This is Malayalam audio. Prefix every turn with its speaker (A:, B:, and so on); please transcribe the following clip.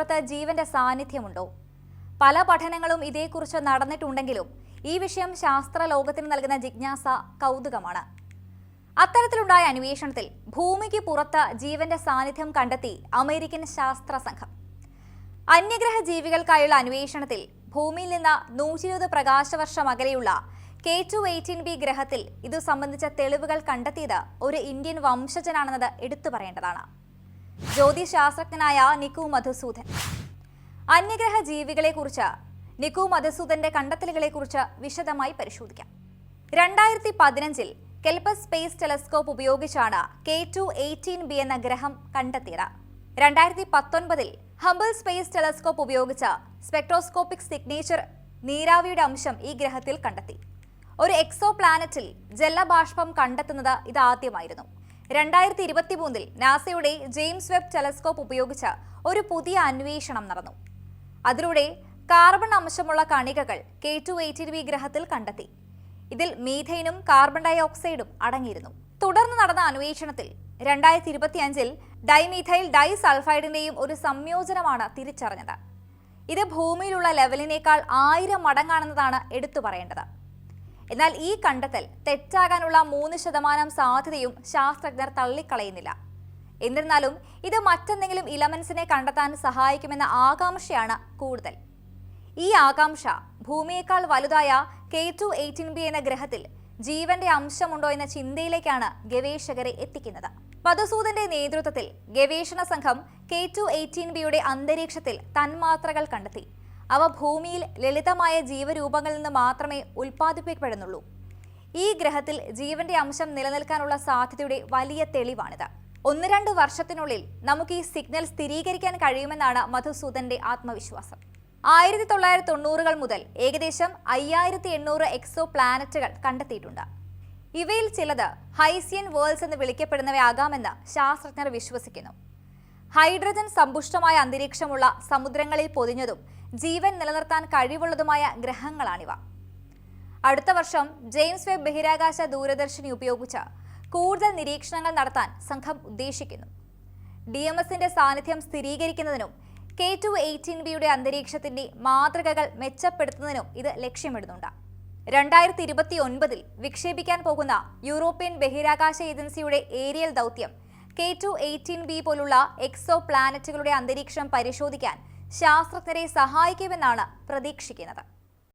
A: പുറത്ത് ജീവന്റെ സാന്നിധ്യമുണ്ടോ? പല പഠനങ്ങളും ഇതേക്കുറിച്ച് നടന്നിട്ടുണ്ടെങ്കിലും ഈ വിഷയം ശാസ്ത്ര ലോകത്തിന് നൽകുന്ന ജിജ്ഞാസ കൗതുകമാണ്. അത്തരത്തിലുണ്ടായ അന്വേഷണത്തിൽ ഭൂമിക്ക് പുറത്ത് ജീവന്റെ സാന്നിധ്യം കണ്ടെത്തി അമേരിക്കൻ ശാസ്ത്ര സംഘം. അന്യഗ്രഹ ജീവികൾക്കായുള്ള അന്വേഷണത്തിൽ ഭൂമിയിൽ നിന്ന് 120 പ്രകാശവർഷം അകലെയുള്ള K2-18b ഗ്രഹത്തിൽ ഇതു സംബന്ധിച്ച തെളിവുകൾ കണ്ടെത്തിയത് ഒരു ഇന്ത്യൻ വംശജനാണെന്നത് എടുത്തു പറയേണ്ടതാണ്. ജ്യോതിശാസ്ത്രജ്ഞനായ നിക്കു മധുസൂദൻ. അന്യഗ്രഹ ജീവികളെക്കുറിച്ച് നിക്കു മധുസൂദന്റെ കണ്ടെത്തലുകളെക്കുറിച്ച് വിശദമായി പരിശോധിക്കാം. 2015 കെൽപസ് സ്പേസ് ടെലസ്കോപ്പ് ഉപയോഗിച്ചാണ് K2-18b എന്ന ഗ്രഹം കണ്ടെത്തിയത്. 2019 ഹബിൾ സ്പേസ് ടെലസ്കോപ്പ് ഉപയോഗിച്ച് സ്പെക്ട്രോസ്കോപ്പിക് സിഗ്നേച്ചർ നീരാവിയുടെ അംശം ഈ ഗ്രഹത്തിൽ കണ്ടെത്തി. ഒരു എക്സോ പ്ലാനറ്റിൽ ജലബാഷ്പം കണ്ടെത്തുന്നത് ഇതാദ്യമായിരുന്നു. 2023 നാസയുടെ ജെയിംസ് വെബ് ടെലസ്കോപ്പ് ഉപയോഗിച്ച് ഒരു പുതിയ അന്വേഷണം നടന്നു. അതിലൂടെ കാർബൺ അംശമുള്ള കണികകൾ K2-18b ഗ്രഹത്തിൽ കണ്ടെത്തി. ഇതിൽ മീഥൈനും കാർബൺ ഡൈ ഓക്സൈഡും അടങ്ങിയിരുന്നു. തുടർന്ന് നടന്ന അന്വേഷണത്തിൽ 2025 ഡൈമീഥൈൽ ഡൈസൾഫൈഡിന്റെയും ഒരു സംയോജനമാണ് തിരിച്ചറിഞ്ഞത്. ഇത് ഭൂമിയിലുള്ള ലെവലിനേക്കാൾ 1000 മടങ്ങാണെന്നതാണ് എടുത്തു പറയേണ്ടത്. എന്നാൽ ഈ കണ്ടെത്തൽ തെറ്റാകാനുള്ള 3% സാധ്യതയും ശാസ്ത്രജ്ഞർ തള്ളിക്കളയുന്നില്ല. എന്നിരുന്നാലും ഇത് മറ്റെന്തെങ്കിലും ഇലമെന്റ്സിനെ കണ്ടെത്താൻ സഹായിക്കുമെന്ന ആകാംക്ഷയാണ് കൂടുതൽ. ഈ ആകാംക്ഷ ഭൂമിയേക്കാൾ വലുതായ K2-18b എന്ന ഗ്രഹത്തിൽ ജീവന്റെ അംശമുണ്ടോ എന്ന ചിന്തയിലേക്കാണ് ഗവേഷകരെ എത്തിക്കുന്നത്. മധുസൂദന്റെ നേതൃത്വത്തിൽ ഗവേഷണ സംഘം K2-18bയുടെ അന്തരീക്ഷത്തിൽ തന്മാത്രകൾ കണ്ടെത്തി. അവ ഭൂമിയിൽ ലളിതമായ ജീവരൂപങ്ങളിൽ നിന്ന് മാത്രമേ ഉൽപ്പാദിപ്പിക്കപ്പെടുന്നുള്ളൂ. ഈ ഗ്രഹത്തിൽ ജീവന്റെ അംശം നിലനിൽക്കാനുള്ള സാധ്യതയുടെ വലിയ തെളിവാണിത്. 1-2 വർഷത്തിനുള്ളിൽ നമുക്ക് ഈ സിഗ്നൽ സ്ഥിരീകരിക്കാൻ കഴിയുമെന്നാണ് മധുസൂദന്റെ ആത്മവിശ്വാസം. 1990കൾ മുതൽ ഏകദേശം 5800 എക്സോ പ്ലാനറ്റുകൾ കണ്ടെത്തിയിട്ടുണ്ട്. ഇവയിൽ ചിലത് ഹൈസിയൻ വേൾഡ്സ് എന്ന് വിളിക്കപ്പെടുന്നവയാകാമെന്ന് ശാസ്ത്രജ്ഞർ വിശ്വസിക്കുന്നു. ഹൈഡ്രജൻ സമ്പുഷ്ടമായ അന്തരീക്ഷമുള്ള സമുദ്രങ്ങളിൽ പൊതിഞ്ഞതും ജീവൻ നിലനിർത്താൻ കഴിവുള്ളതുമായ ഗ്രഹങ്ങളാണിവ. അടുത്ത വർഷം ജെയിംസ് വെബ് ബഹിരാകാശ ദൂരദർശിനി ഉപയോഗിച്ച് കൂടുതൽ നിരീക്ഷണങ്ങൾ നടത്താൻ സംഘം ഉദ്ദേശിക്കുന്നു. DMSന്റെ സാന്നിധ്യം സ്ഥിരീകരിക്കുന്നതിനും K2-18bയുടെ അന്തരീക്ഷത്തിന്റെ മാതൃകകൾ മെച്ചപ്പെടുത്തുന്നതിനും ഇത് ലക്ഷ്യമിടുന്നുണ്ട്. 2029 വിക്ഷേപിക്കാൻ പോകുന്ന യൂറോപ്യൻ ബഹിരാകാശ ഏജൻസിയുടെ ഏരിയൽ ദൗത്യം K2-18b പോലുള്ള എക്സോ പ്ലാനറ്റുകളുടെ അന്തരീക്ഷം പരിശോധിക്കാൻ ശാസ്ത്രജ്ഞരെ സഹായിക്കുമെന്നാണ് പ്രതീക്ഷിക്കുന്നത്.